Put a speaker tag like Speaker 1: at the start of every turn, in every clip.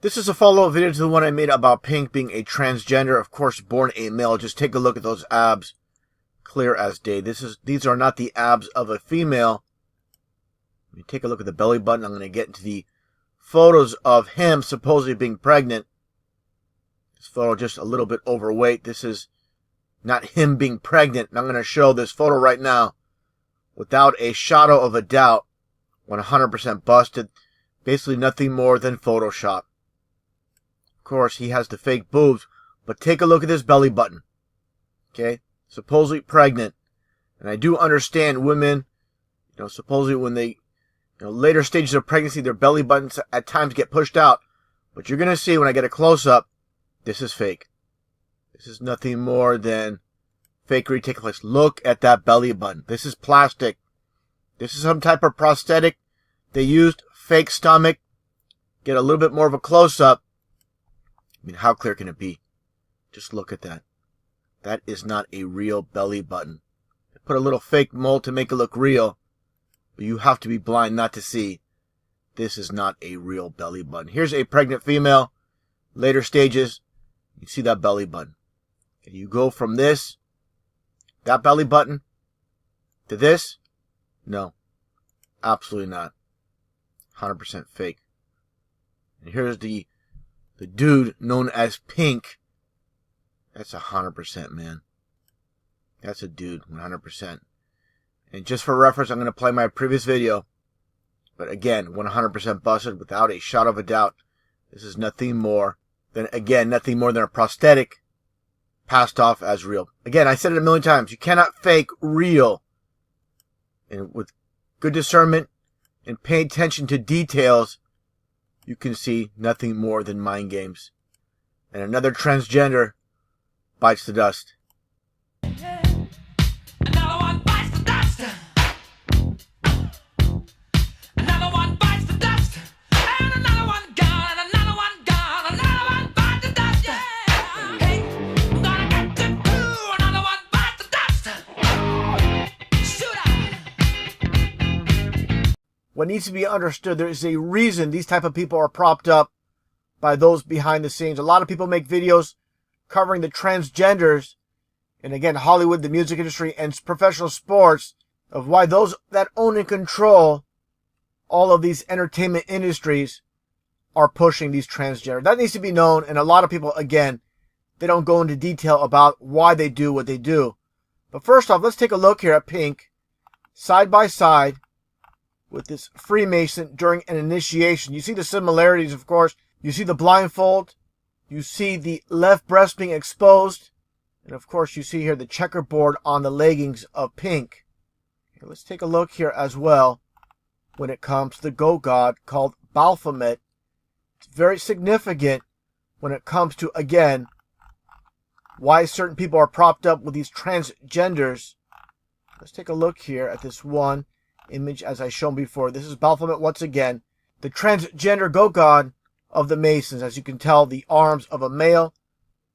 Speaker 1: This is a follow-up video to the one I made about Pink being a transgender, of course born a male. Just take a look at those abs, clear as day. These are not the abs of a female. Let me take a look at the belly button. I'm going to get into the photos of him supposedly being pregnant. This photo just a little bit overweight. This is not him being pregnant. And I'm going to show this photo right now without a shadow of a doubt. 100% busted. Basically nothing more than Photoshop. Of course, he has the fake boobs, but take a look at this belly button. Okay? Supposedly pregnant. And I do understand women, supposedly when they, later stages of pregnancy, their belly buttons at times get pushed out. But you're going to see when I get a close-up, this is fake. This is nothing more than fakery taking place. Look at that belly button. This is plastic. This is some type of prosthetic. They used fake stomach. Get a little bit more of a close-up. I mean, how clear can it be? Just look at that. That is not a real belly button. They put a little fake mold to make it look real. But you have to be blind not to see. This is not a real belly button. Here's a pregnant female. Later stages. You see that belly button. And you go from this, that belly button, to this. No. Absolutely not. 100% fake. And here's the dude known as Pink. That's 100%, man. That's a dude, 100%. And just for reference, I'm going to play my previous video. But again, 100% busted without a shadow of a doubt. This is nothing more than a prosthetic passed off as real. Again, I said it a million times. You cannot fake real. And with good discernment and pay attention to details, you can see nothing more than mind games. And another transgender bites the dust.
Speaker 2: Another one bites the dust. Another one bites the dust. And another one gone. And another one gone. Another one bites the dust. Hey, I'm gonna get to do. Another one bites the dust. Shoot out.
Speaker 1: What needs to be understood, there is a reason these type of people are propped up by those behind the scenes. A lot of people make videos covering the transgenders, and again, Hollywood, the music industry, and professional sports, of why those that own and control all of these entertainment industries are pushing these transgenders. That needs to be known, and a lot of people, again, they don't go into detail about why they do what they do. But first off, let's take a look here at Pink, side by side, with this Freemason during an initiation. You see the similarities, of course. You see the blindfold. You see the left breast being exposed. And of course, you see here the checkerboard on the leggings of Pink. Okay, let's take a look here as well when it comes to the goat god called Baphomet. It's very significant when it comes to, again, why certain people are propped up with these transgenders. Let's take a look here at this one image as I shown before. This is Baphomet once again, the transgender goat god of the Masons. As you can tell, the arms of a male,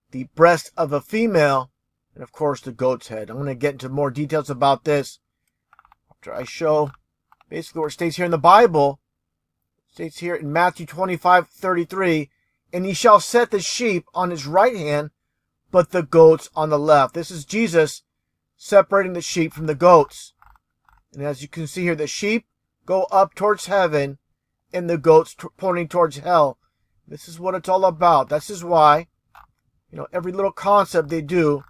Speaker 1: the breast of a female, and of course the goat's head. I'm going to get into more details about this after I show basically what it states here in the Bible. It states here in Matthew 25:33, and he shall set the sheep on his right hand, but the goats on the left. This is Jesus separating the sheep from the goats. And as you can see here, the sheep go up towards heaven and the goats pointing towards hell. This is what it's all about. This is why, every little concept they do,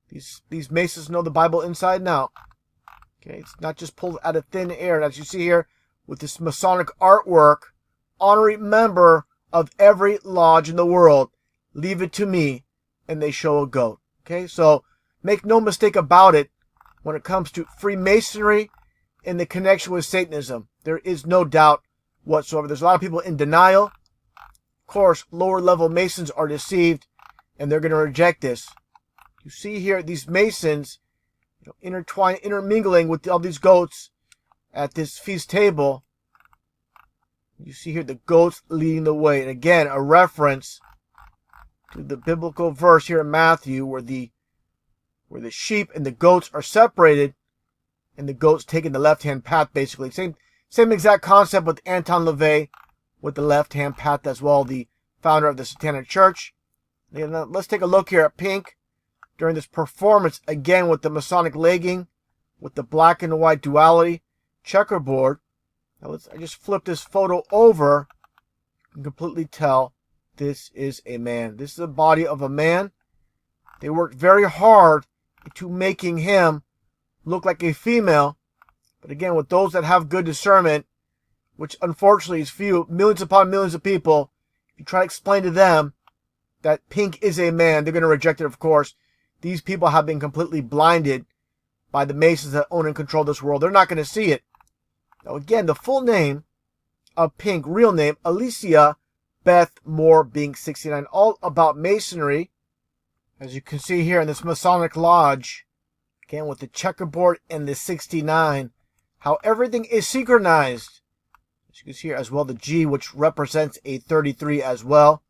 Speaker 1: these Masons know the Bible inside and out. Okay, it's not just pulled out of thin air. And as you see here with this Masonic artwork, honorary member of every lodge in the world, leave it to me, and they show a goat. Okay, so make no mistake about it. When it comes to Freemasonry and the connection with Satanism, there is no doubt whatsoever. There's a lot of people in denial. Of course, lower level Masons are deceived, and they're going to reject this. You see here these Masons intermingling with all these goats at this feast table. You see here the goats leading the way. And again, a reference to the biblical verse here in Matthew where the sheep and the goats are separated, and the goats taking the left-hand path, basically. Same exact concept with Anton LaVey with the left-hand path as well, the founder of the Satanic Church. And let's take a look here at Pink during this performance, again with the Masonic legging, with the black and white duality checkerboard. Now I just flip this photo over. You can completely tell this is a man. This is the body of a man. They worked very hard into making him look like a female. But again, with those that have good discernment, which unfortunately is few, millions upon millions of people, if you try to explain to them that Pink is a man, they're going to reject it, of course. These people have been completely blinded by the Masons that own and control this world. They're not going to see it. Now again, the full name of Pink, real name, Alicia Beth Moore Bink 69, all about Masonry. As you can see here in this Masonic Lodge, again with the checkerboard and the 69, how everything is synchronized. As you can see here as well, the G, which represents a 33 as well.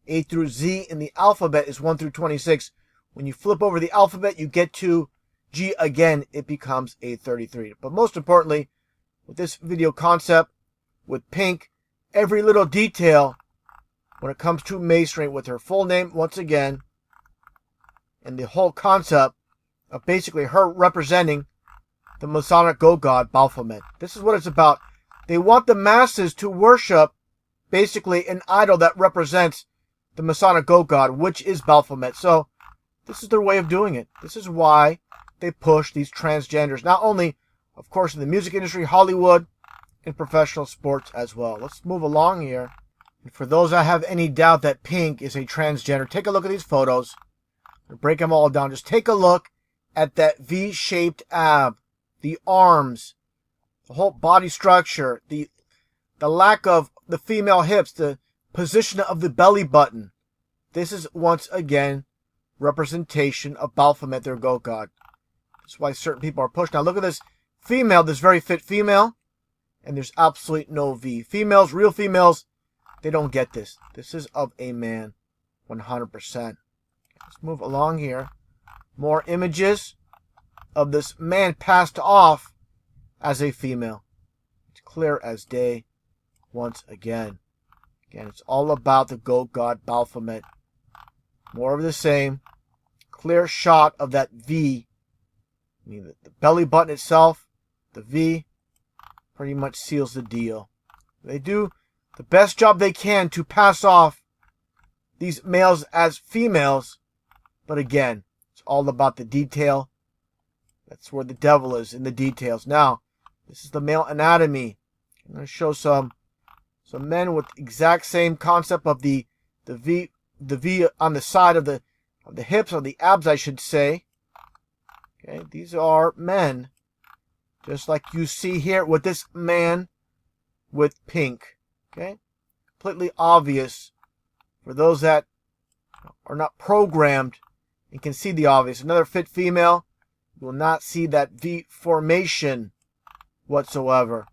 Speaker 1: A through Z in the alphabet is 1 through 26. When you flip over the alphabet, you get to G again, it becomes a 33. But most importantly, with this video concept, with Pink, every little detail when it comes to Masonry, with her full name once again, and the whole concept of basically her representing the Masonic God Baphomet. This is what it's about. They want the masses to worship basically an idol that represents the Masonic God, which is Baphomet. So this is their way of doing it. This is why they push these transgenders. Not only, of course, in the music industry, Hollywood, and professional sports as well. Let's move along here. And for those that have any doubt that Pink is a transgender, take a look at these photos. I'll break them all down. Just take a look at that V-shaped ab, the arms, the whole body structure, the lack of the female hips, the position of the belly button. This is once again representation of Baphomet, their goat god. That's why certain people are pushed. Now look at this female, this very fit female, and there's absolutely no V. Females, real females, they don't get this. This is of a man, 100%. Let's move along here. More images of this man passed off as a female. It's clear as day once again. Again, it's all about the goat god Baphomet. More of the same. Clear shot of that V. I mean, the belly button itself, the V, pretty much seals the deal. They do the best job they can to pass off these males as females. But again, it's all about the detail. That's where the devil is, in the details. Now, this is the male anatomy. I'm going to show some men with exact same concept of the V on the side of the hips, or the abs, I should say. Okay, these are men, just like you see here with this man with Pink. Okay, completely obvious for those that are not programmed and can see the obvious. Another fit female, you will not see that V formation whatsoever.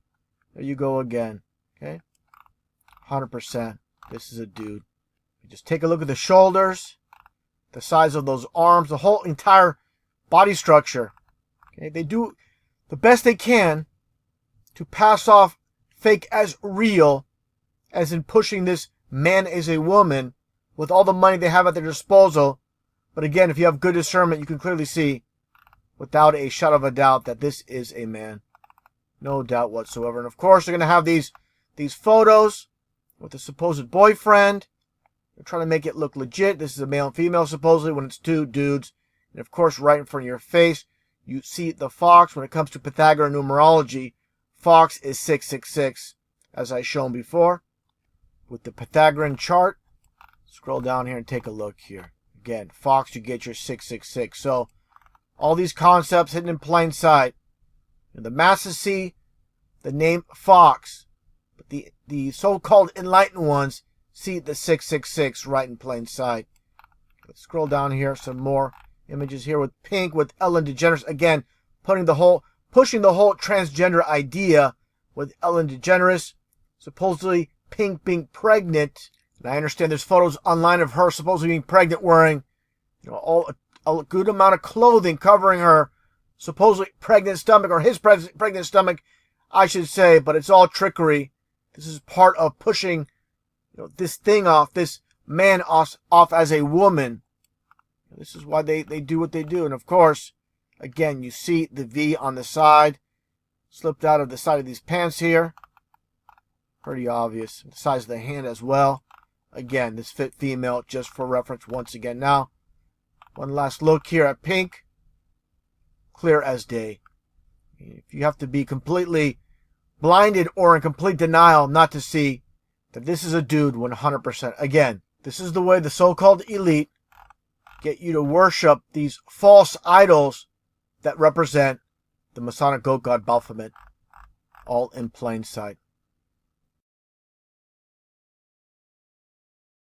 Speaker 1: There you go again. Okay, 100%. This is a dude. Just take a look at the shoulders, the size of those arms, the whole entire body structure. Okay, they do the best they can to pass off fake as real, as in pushing this man as a woman with all the money they have at their disposal. But again, if you have good discernment, you can clearly see without a shadow of a doubt that this is a man. No doubt whatsoever. And of course, they're going to have these photos with the supposed boyfriend. They're trying to make it look legit. This is a male and female, supposedly, when it's two dudes. And of course, right in front of your face, you see the fox. When it comes to Pythagorean numerology, fox is 666, as I've shown before. With the Pythagorean chart, scroll down here and take a look here. Again, fox, you get your 666. So, all these concepts hidden in plain sight. And the masses see the name fox, but the so-called enlightened ones see the 666 right in plain sight. Let's scroll down here. Some more images here with Pink, with Ellen DeGeneres. Again, pushing the whole transgender idea with Ellen DeGeneres. Supposedly Pink being pregnant. And I understand there's photos online of her supposedly being pregnant, wearing, a good amount of clothing covering her supposedly pregnant stomach, or his pregnant stomach, I should say. But it's all trickery. This is part of pushing this thing off, this man off as a woman. This is why they do what they do. And of course, again, you see the V on the side, slipped out of the side of these pants here. Pretty obvious. The size of the hand as well. Again, this fit female just for reference once again. Now, one last look here at pink. Clear as day. If you have to be completely blinded or in complete denial not to see that this is a dude 100%. Again, this is the way the so-called elite get you to worship these false idols that represent the Masonic goat god Baphomet, all in plain sight.